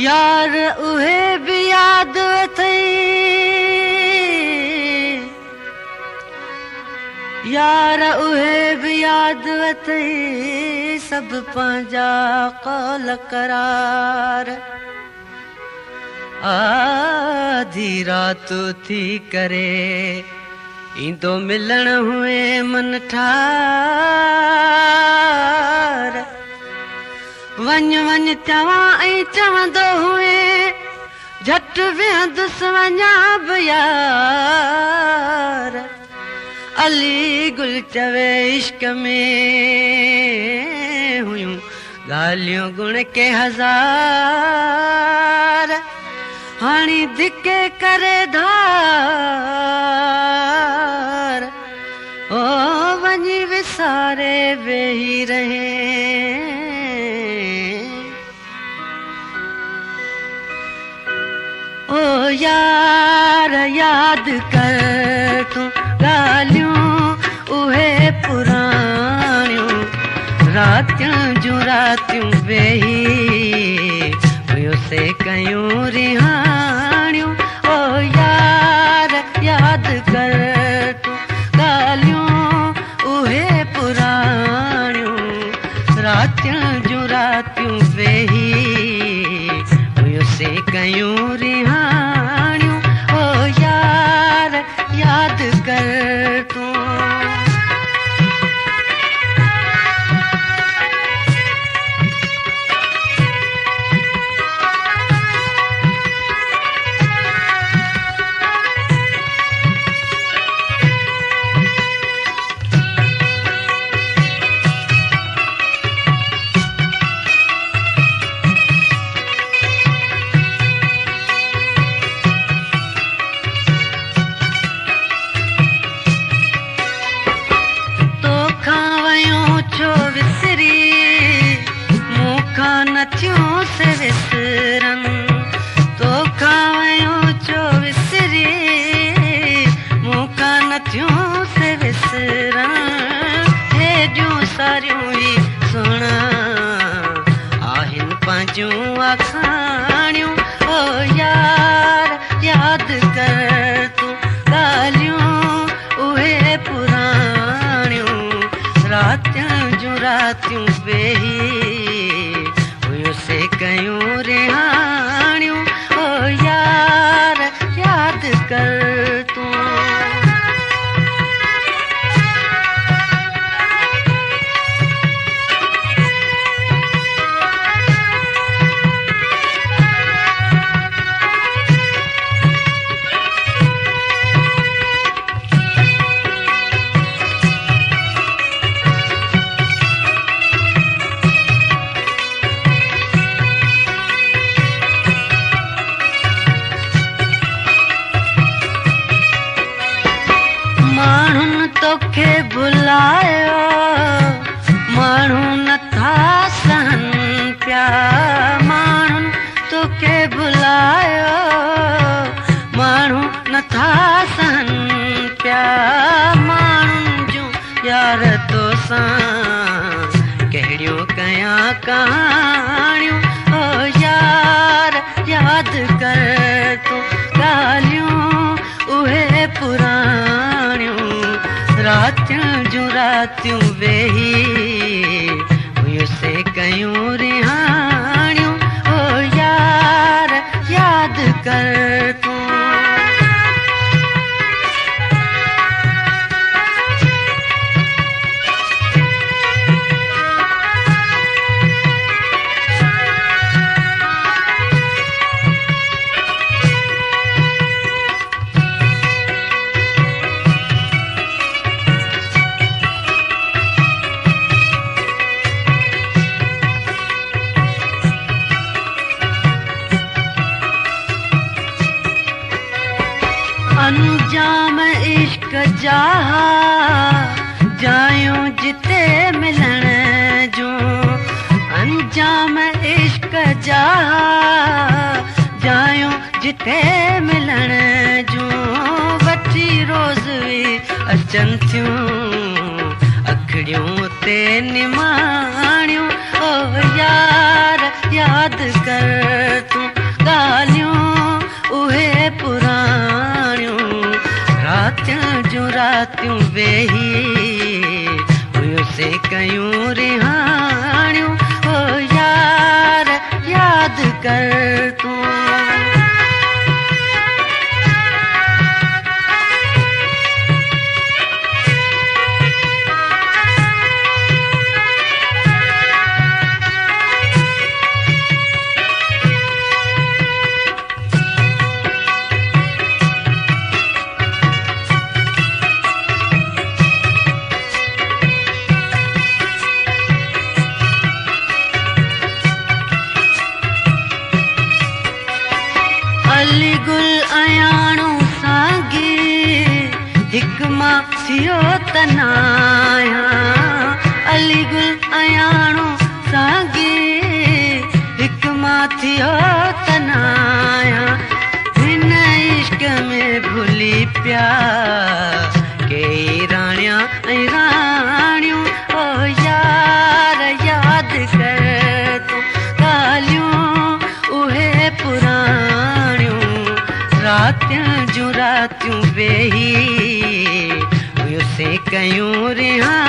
यार उहे भी याद अथई, यार उहे भी याद अथई, सब पंहिंजा कौल करार। आधी रात थी करे ईंदो मिलण हुए मन ठार। वञ वञ चवां ऐं चवंदो हुए, झट वेहंदुसि वञा बि यार। अली गुल चवे इश्क में हुयूं ॻाल्हियूं गुण के हज़ार। हाणे धिके करे धार, ओ वञी विसारे वेही रहे। ओ यार याद कर तूं ॻाल्हियूं उहे पुराणियूं, रातियूं जूं रातियूं वेही हुयोसे कयूं रिहाणियूं। ओ यार याद कर तूं ॻाल्हियूं उहे पुराणियूं, रातियूं जूं रातियूं वेही हुयोसे कयूं रिहाणियूं। ओ यार याद कर तूं। नथियूं से विसरन तोखां वयूं छो विसरी, मूंखां नथियूं से विसरन। हेॾियूं सारियूं ई सुहिणा आहिनि पंहिंजूं आखाणियूं। ओ यार याद कर तूं ॻाल्हियूं उहे पुराणियूं, रातियूं जूं रातियूं वेही से कयूं रिहाणियूं। ओ यार याद कर तूं। माण्हुनि तोखे भुलायो, माण्हू नथा सहनि पिया। माण्हुनि तोखे भुलायो, माण्हू नथा सहनि पिया। माण्हुनि जूं यार तोसां कहिड़ियूं कयां कहाणियूं। ओ यार याद कर तूं ॻाल्हियूं उहे पुराणियूं, रातियूं जूं रातियूं वेही हुयोसे कयूं रिहाणियूं। ओ यार याद कर तूं। अंजाम इश्क जा जायूं जिते मिलण जूं, अंजाम इश्क जा जायूं जिते मिलण जूं। वठी रोज़ अचनि थियूं अखड़ियूं ते निमाणियूं। ओ यार याद कर तूं रातियूं वेही हुयोसे कयूं रिहाणियूं। ओ यार याद कर तूं। अली गुल अयाणो सागी हिक मां थियो तनाया। अली गुल अयाणो सागी हिक मां थियो तनाया। हिन इश्क में भुली पिया कई राणिया ऐं राणियूं। ओ यार याद कर तूं ॻाल्हियूं उहे पुराणियूं। रातियूं जूं रातियूं वेही हुयोसे कयूं रिहा